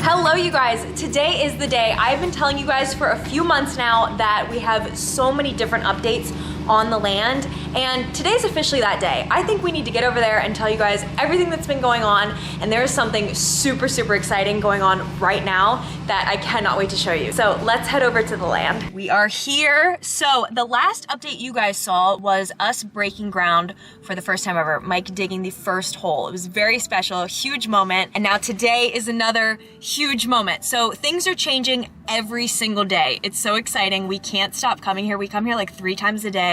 Hello you guys, today is the day. I've been telling you guys for a few months now that we have so many different updates on the land, and today's officially that day. I think we need to get over there and tell you guys everything that's been going on, and there is something super exciting going on right now that I cannot wait to show you. So let's head over to the land. We are here. So the last update you guys saw was us breaking ground for the first time ever, Mike digging the first hole. It was very special, a huge moment, and now today is another huge moment. So things are changing every single day. It's so exciting. We can't stop coming here. We come here like 3 times a day.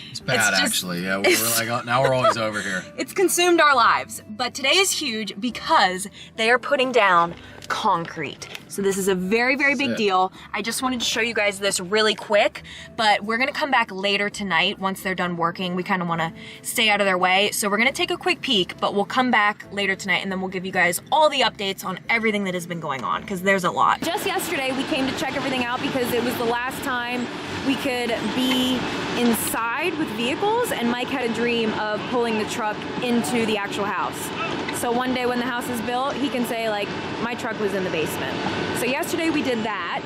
It's bad, actually. Yeah, we're like, now we're always over here. It's consumed our lives, but today is huge because they are putting down concrete. So this is a very big deal. I just wanted to show you guys this really quick, but we're gonna come back later tonight once they're done working. We kind of want to stay out of their way. So we're gonna take a quick peek, but we'll come back later tonight and then we'll give you guys all the updates on everything that has been going on, because there's a lot. Just yesterday we came to check everything out because it was the last time we could be inside with vehicles, and Mike had a dream of pulling the truck into the actual house. So one day when the house is built, he can say like, my truck was in the basement. So yesterday we did that,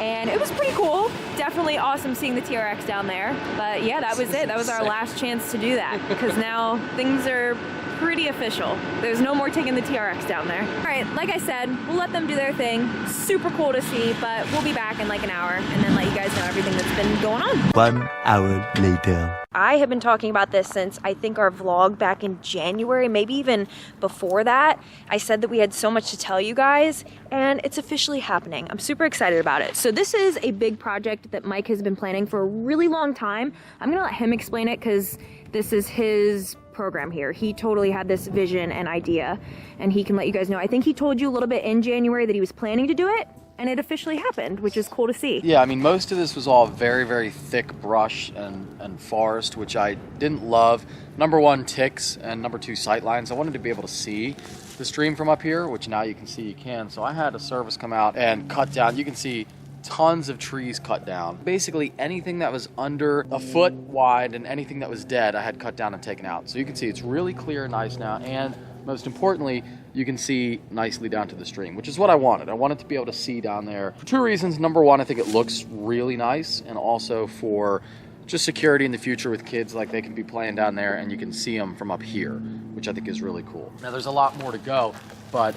and it was pretty cool. Definitely awesome seeing the TRX down there. But yeah, that was it. That was our last chance to do that, because now things are pretty official. There's no more taking the TRX down there. All right, like I said, we'll let them do their thing. Super cool to see, but we'll be back in like an hour and then let you guys know everything that's been going on. 1 hour later. I have been talking about this since I think our vlog back in January, maybe even before that. I said that we had so much to tell you guys, and it's officially happening. I'm super excited about it. So this is a big project that Mike has been planning for a really long time. I'm gonna let him explain it because this is his program here. He totally had this vision and idea, and he can let you guys know. I think he told you a little bit in January that he was planning to do it, and it officially happened, which is cool to see. Yeah, I mean, most of this was all very thick brush and forest, which I didn't love. Number 1, ticks, and number 2, sight lines. I wanted to be able to see the stream from up here, which now you can see you can. So I had a service come out and cut down. You can see tons of trees cut down. Basically anything that was under a foot wide and anything that was dead, I had cut down and taken out. So you can see it's really clear and nice now, and most importantly, you can see nicely down to the stream, which is what I wanted. I wanted to be able to see down there for 2 reasons. Number 1, I think it looks really nice, and also for just security in the future with kids, like they can be playing down there and you can see them from up here, which I think is really cool. Now there's a lot more to go, but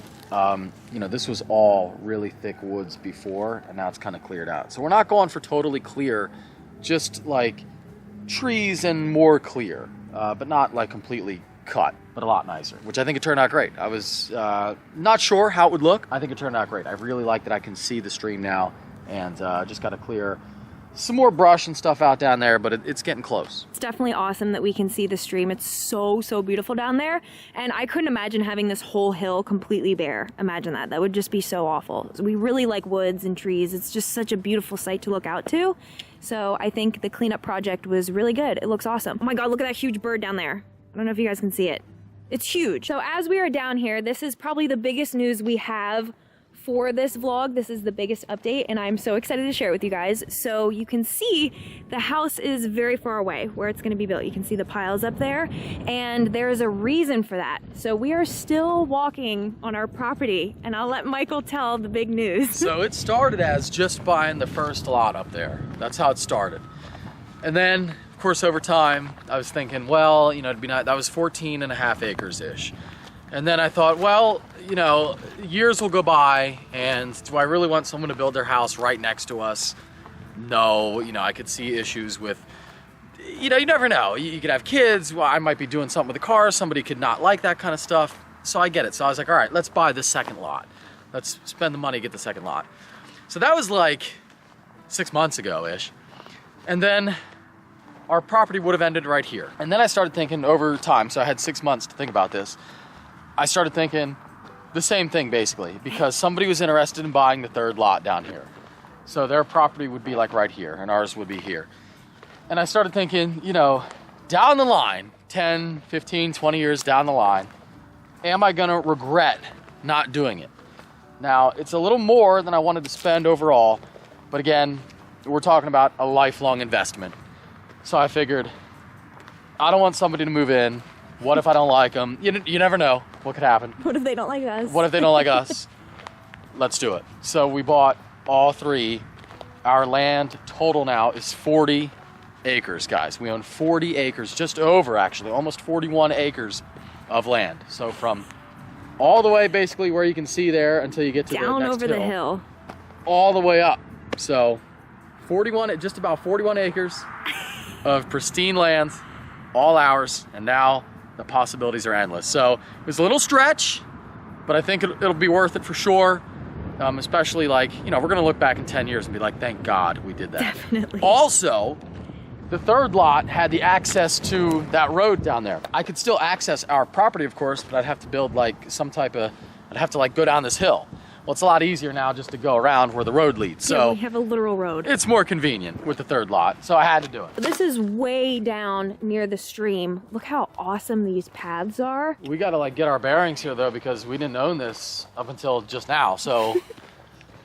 you know, this was all really thick woods before, and now it's kind of cleared out. So we're not going for totally clear, just like trees and more clear, but not like completely cut, but a lot nicer, which I think it turned out great. I was not sure how it would look. I think it turned out great. I really like that I can see the stream now, and just got to clear some more brush and stuff out down there, but it's getting close. It's definitely awesome that we can see the stream. It's so beautiful down there, and I couldn't imagine having this whole hill completely bare. Imagine that. That would just be so awful. We really like woods and trees. It's just such a beautiful sight to look out to. So I think the cleanup project was really good. It looks awesome. Oh my God, look at that huge bird down there. I don't know if you guys can see it. It's huge. So as we are down here, this is probably the biggest news we have for this vlog. This is the biggest update, and I'm so excited to share it with you guys. So you can see the house is very far away where it's going to be built. You can see the piles up there, and there's a reason for that. So we are still walking on our property, and I'll let Michael tell the big news. So it started as just buying the first lot up there. That's how it started. And then, of course, over time, I was thinking, well, you know, it'd be nice. That was 14.5 acres-ish. And then I thought, well, you know, years will go by, and do I really want someone to build their house right next to us? No, you know, I could see issues with, you know, you never know. You could have kids. Well, I might be doing something with the car. Somebody could not like that kind of stuff. So I get it. So I was like, all right, let's buy this second lot. Let's spend the money, get the second lot. So that was like 6 months ago-ish. And then our property would have ended right here. And then I started thinking over time, so I had 6 months to think about this. I started thinking the same thing basically, because somebody was interested in buying the third lot down here. So their property would be like right here, and ours would be here. And I started thinking, you know, down the line, 10, 15, 20 years down the line, am I gonna regret not doing it? Now, it's a little more than I wanted to spend overall, but again, we're talking about a lifelong investment. So I figured, I don't want somebody to move in. What if I don't like them? You never know what could happen. What if they don't like us? What if they don't like us? let's do it. So we bought all 3. Our land total now is 40 acres, guys. We own 40 acres, just over actually, almost 41 acres of land. So from all the way basically where you can see there until you get to down the next over the hill, all the way up. So 41, just about 41 acres of pristine lands, all ours, and now the possibilities are endless. So it was a little stretch, but I think it'll be worth it for sure. Especially like, you know, we're gonna look back in 10 years and be like, thank God we did that. Definitely. Also, the third lot had the access to that road down there. I could still access our property, of course, but I'd have to build like some type of, I'd have to like go down this hill. Well, it's a lot easier now just to go around where the road leads. So yeah, we have a literal road. It's more convenient with the third lot, so I had to do it. This is way down near the stream. Look how awesome these paths are. We gotta like get our bearings here though, because we didn't own this up until just now. So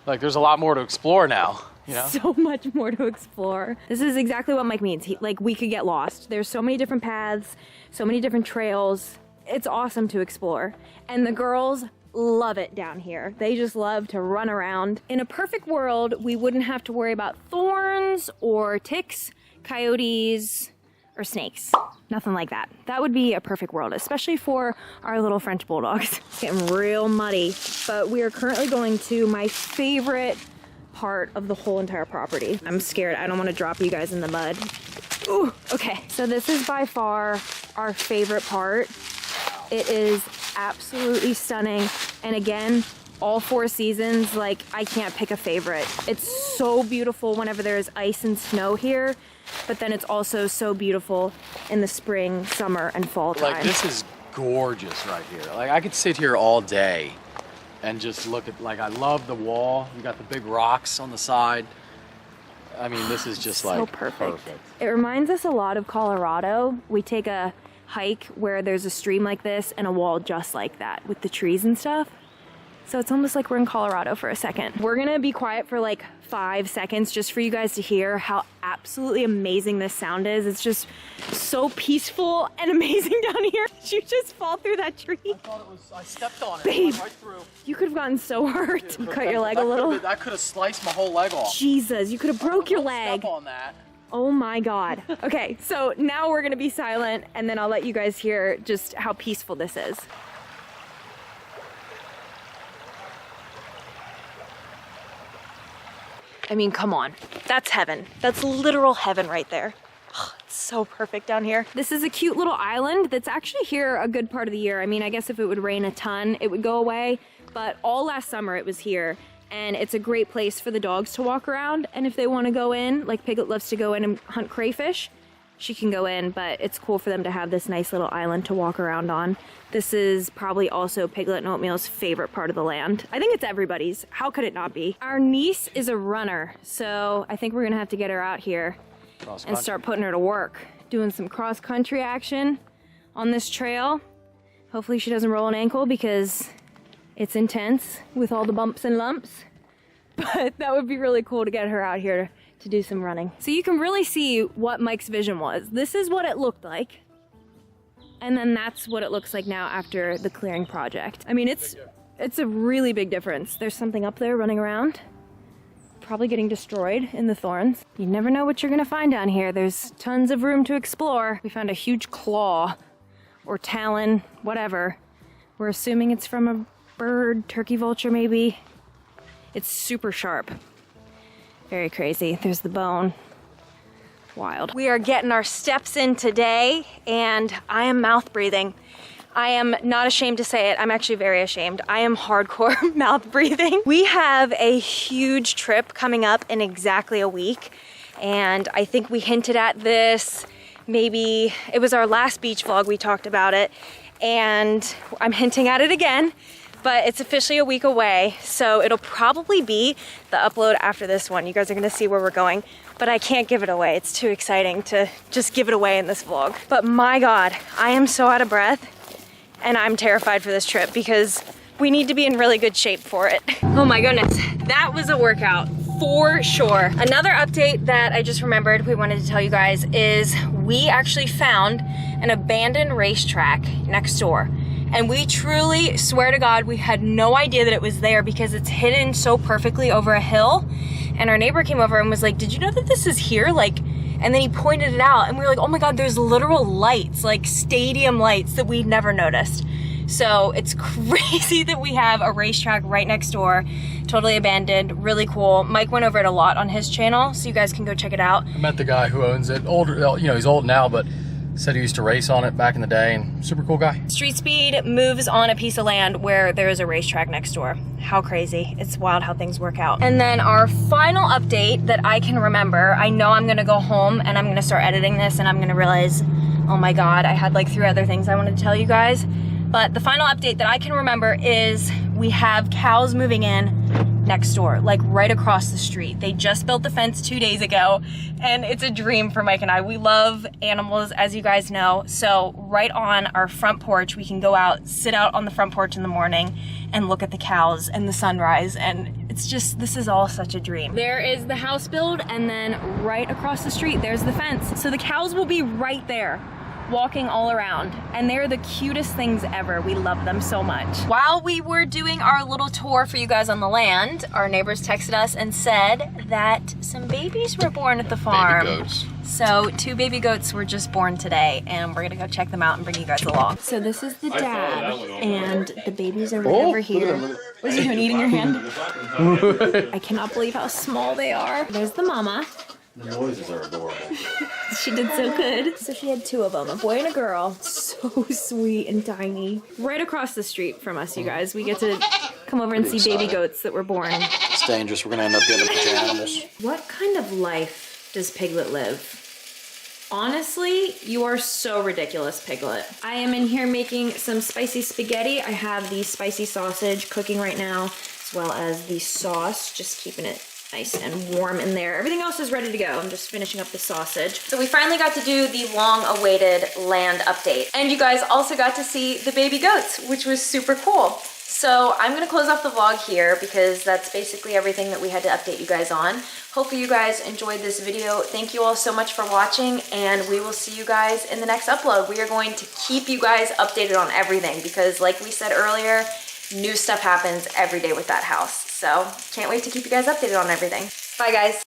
like there's a lot more to explore now, you know? So much more to explore. This is exactly what Mike means. Like we could get lost. There's so many different paths, so many different trails. It's awesome to explore. And the girls love it down here. They just love to run around. In a perfect world, we wouldn't have to worry about thorns or ticks, coyotes, or snakes. Nothing like that. That would be a perfect world, especially for our little French bulldogs. It's getting real muddy, but we are currently going to my favorite part of the whole entire property. I'm scared. I don't want to drop you guys in the mud. Ooh, okay. So this is by far our favorite part. It is absolutely stunning. And again, all 4 seasons, like I can't pick a favorite. It's so beautiful whenever there's ice and snow here, but then it's also so beautiful in the spring, summer, and fall time. Like this is gorgeous right here. Like I could sit here all day and just look at, like I love the wall. You got the big rocks on the side. I mean, this is just so like perfect. It reminds us a lot of Colorado. We take a hike where there's a stream like this and a wall just like that with the trees and stuff. So it's almost like we're in Colorado for a second. We're gonna be quiet for like 5 seconds just for you guys to hear how absolutely amazing this sound is. It's just so peaceful and amazing down here. Did you just fall through that tree? I thought it was, I stepped on it. Babe, It went right through. You could have gotten so hurt. You cut your leg a little. I could have sliced my whole leg off. Jesus, you could have broke your leg. Step on that. Oh my God. Okay, so now we're gonna be silent and then I'll let you guys hear just how peaceful this is. I mean, come on. That's heaven. That's literal heaven right there. Oh, it's so perfect down here. This is a cute little island that's actually here a good part of the year. I mean, I guess if it would rain a ton, it would go away, but all last summer it was here. And it's a great place for the dogs to walk around. And if they want to go in, like Piglet loves to go in and hunt crayfish, she can go in, but it's cool for them to have this nice little island to walk around on. This is probably also Piglet and Oatmeal's favorite part of the land. I think it's everybody's. How could it not be? Our niece is a runner, so I think we're gonna have to get her out here and start putting her to work. Doing some cross-country action on this trail. Hopefully she doesn't roll an ankle because it's intense with all the bumps and lumps, but that would be really cool to get her out here to do some running. So you can really see what Mike's vision was. This is what it looked like, and then that's what it looks like now after the clearing project. I mean, it's a really big difference. There's something up there running around, probably getting destroyed in the thorns. You never know what you're gonna find down here. There's tons of room to explore. We found a huge claw or talon, whatever. We're assuming it's from a bird, turkey vulture maybe. It's super sharp. Very crazy. There's the bone. Wild. We are getting our steps in today and I am mouth breathing. I am not ashamed to say it. I'm actually very ashamed. I am hardcore mouth breathing. We have a huge trip coming up in exactly a week. And I think we hinted at this, maybe it was our last beach vlog, we talked about it. And I'm hinting at it again. But it's officially a week away, so it'll probably be the upload after this one. You guys are gonna see where we're going, but I can't give it away. It's too exciting to just give it away in this vlog. But my God, I am so out of breath, and I'm terrified for this trip because we need to be in really good shape for it. Oh my goodness, that was a workout for sure. Another update that I just remembered we wanted to tell you guys is we actually found an abandoned racetrack next door. And we truly, swear to God, we had no idea that it was there because it's hidden so perfectly over a hill. And our neighbor came over and was like, did you know that this is here? Like, and then he pointed it out and we were like, oh my God, there's literal lights, like stadium lights that we'd never noticed. So it's crazy that we have a racetrack right next door, totally abandoned, really cool. Mike went over it a lot on his channel, so you guys can go check it out. I met the guy who owns it, older, you know, he's old now, but said he used to race on it back in the day, and super cool guy. Street Speed moves on a piece of land where there is a racetrack next door. How crazy. It's wild how things work out. And then our final update that I can remember, I know I'm gonna go home and I'm gonna start editing this and I'm gonna realize, oh my God, I had like 3 other things I wanted to tell you guys. But the final update that I can remember is we have cows moving in next door, like right across the street. They just built the fence 2 days ago and it's a dream for Mike and I. We love animals, as you guys know. So right on our front porch, we can go out, sit out on the front porch in the morning and look at the cows and the sunrise. And it's just, this is all such a dream. There is the house build and then right across the street, there's the fence. So the cows will be right there, walking all around, and they're the cutest things ever. We love them so much. While we were doing our little tour for you guys on the land, our neighbors texted us and said that some babies were born at the farm. Baby goats. So 2 baby goats were just born today, and we're gonna go check them out and bring you guys along. So this is the dad, and the babies are right over here. What's he doing, eating your hand? I cannot believe how small they are. There's the mama. The noises are adorable. She did so good. So she had 2 of them, a boy and a girl. So sweet and tiny. Right across the street from us, you guys. We get to come over and see baby goats that were born. It's dangerous. We're gonna end up getting a bunch of animals. What kind of life does Piglet live? Honestly, you are so ridiculous, Piglet. I am in here making some spicy spaghetti. I have the spicy sausage cooking right now, as well as the sauce, just keeping it nice and warm in there. Everything else is ready to go. I'm just finishing up the sausage. So we finally got to do the long-awaited land update. And you guys also got to see the baby goats, which was super cool. So I'm gonna close off the vlog here because that's basically everything that we had to update you guys on. Hopefully you guys enjoyed this video. Thank you all so much for watching, and we will see you guys in the next upload. We are going to keep you guys updated on everything because like we said earlier, new stuff happens every day with that house. So can't wait to keep you guys updated on everything. Bye guys.